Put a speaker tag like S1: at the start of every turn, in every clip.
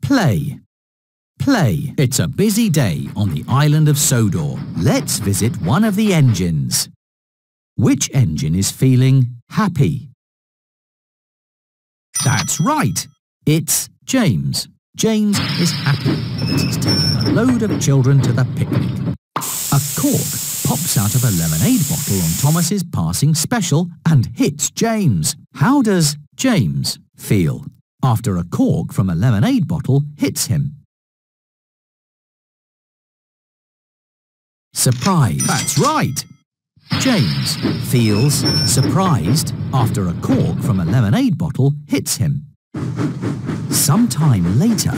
S1: Play. Play. It's a busy day on the island of Sodor. Let's visit one of the engines. Which engine is feeling happy? That's right. It's James. James is happy that he's taking a load of children to the picnic. A cork pops out of a lemonade bottle on Thomas's passing special and hits James. How does James feel after a cork from a lemonade bottle hits him? Surprised. That's right. James feels surprised after a cork from a lemonade bottle hits him. Sometime later,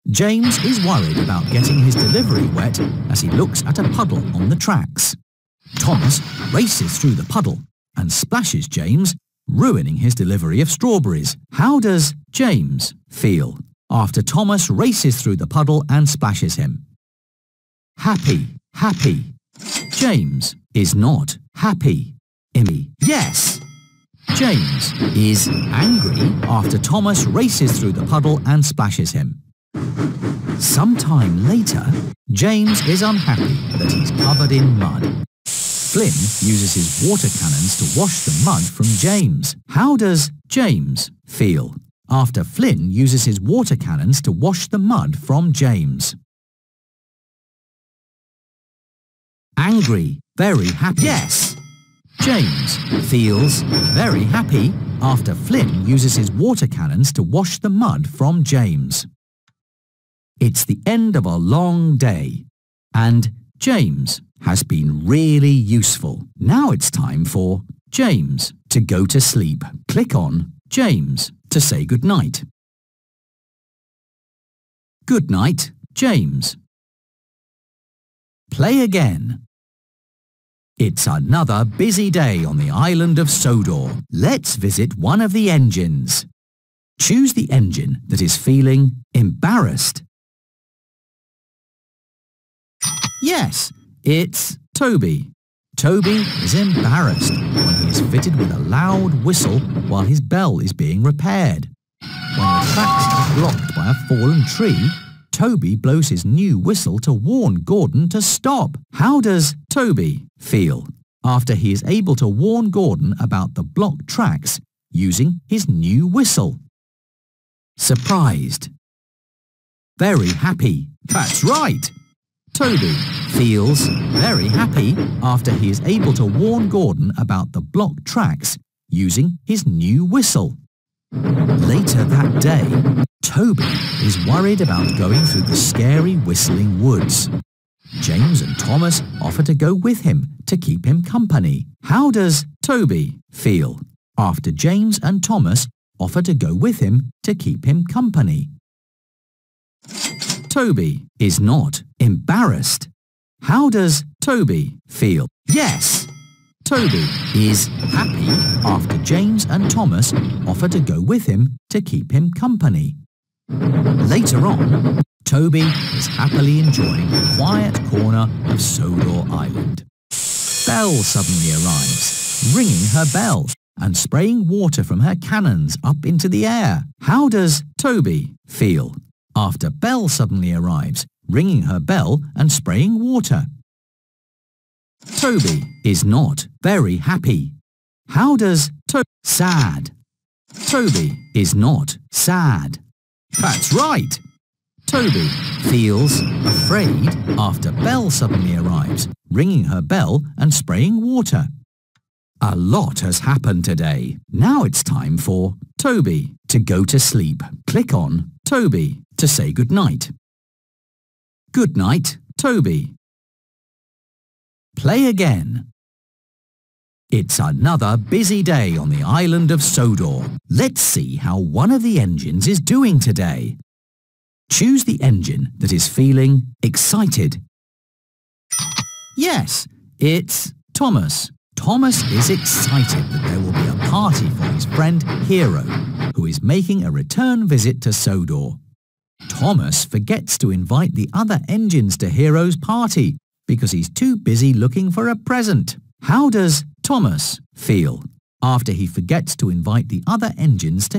S1: James is worried about getting his delivery wet as he looks at a puddle on the tracks. Thomas races through the puddle and splashes James, ruining his delivery of strawberries. How does James feel after Thomas races through the puddle and splashes him? Happy. Happy. James is not happy. Yes. James is angry after Thomas races through the puddle and splashes him. Sometime later, James is unhappy that he's covered in mud. Flynn uses his water cannons to wash the mud from James. How does James feel after Flynn uses his water cannons to wash the mud from James? Angry. Very happy. Yes. James feels very happy after Flynn uses his water cannons to wash the mud from James. It's the end of a long day, and James has been really useful. Now it's time for James to go to sleep. Click on James to say goodnight. Good night, James. Play again. It's another busy day on the island of Sodor. Let's visit one of the engines. Choose the engine that is feeling embarrassed. Yes, it's Toby. Toby is embarrassed when he is fitted with a loud whistle while his bell is being repaired. When the tracks are blocked by a fallen tree, Toby blows his new whistle to warn Gordon to stop. How does Toby feel after he is able to warn Gordon about the blocked tracks using his new whistle? Surprised. Very happy. That's right. Toby feels very happy after he is able to warn Gordon about the blocked tracks using his new whistle. Later that day, Toby is worried about going through the scary whistling woods. James and Thomas offer to go with him to keep him company. How does Toby feel after James and Thomas offer to go with him to keep him company? Toby is not embarrassed. How does Toby feel? Yes. Toby is happy after James and Thomas offer to go with him to keep him company. Later on, Toby is happily enjoying the quiet corner of Sodor Island. Belle suddenly arrives, ringing her bell and spraying water from her cannons up into the air. How does Toby feel after Belle suddenly arrives, ringing her bell and spraying water? Toby is not very happy. How does Toby? Sad. Toby is not sad. That's right. Toby feels afraid after Belle suddenly arrives, ringing her bell and spraying water. A lot has happened today. Now it's time for Toby to go to sleep. Click on Toby to say goodnight. Good night, Toby. Play again. It's another busy day on the island of Sodor. Let's see how one of the engines is doing today. Choose the engine that is feeling excited. Yes, it's Thomas. Thomas is excited that there will be a party for his friend Hero, who is making a return visit to Sodor. Thomas forgets to invite the other engines to Hero's party because he's too busy looking for a present. How does Thomas feel after he forgets to invite the other engines to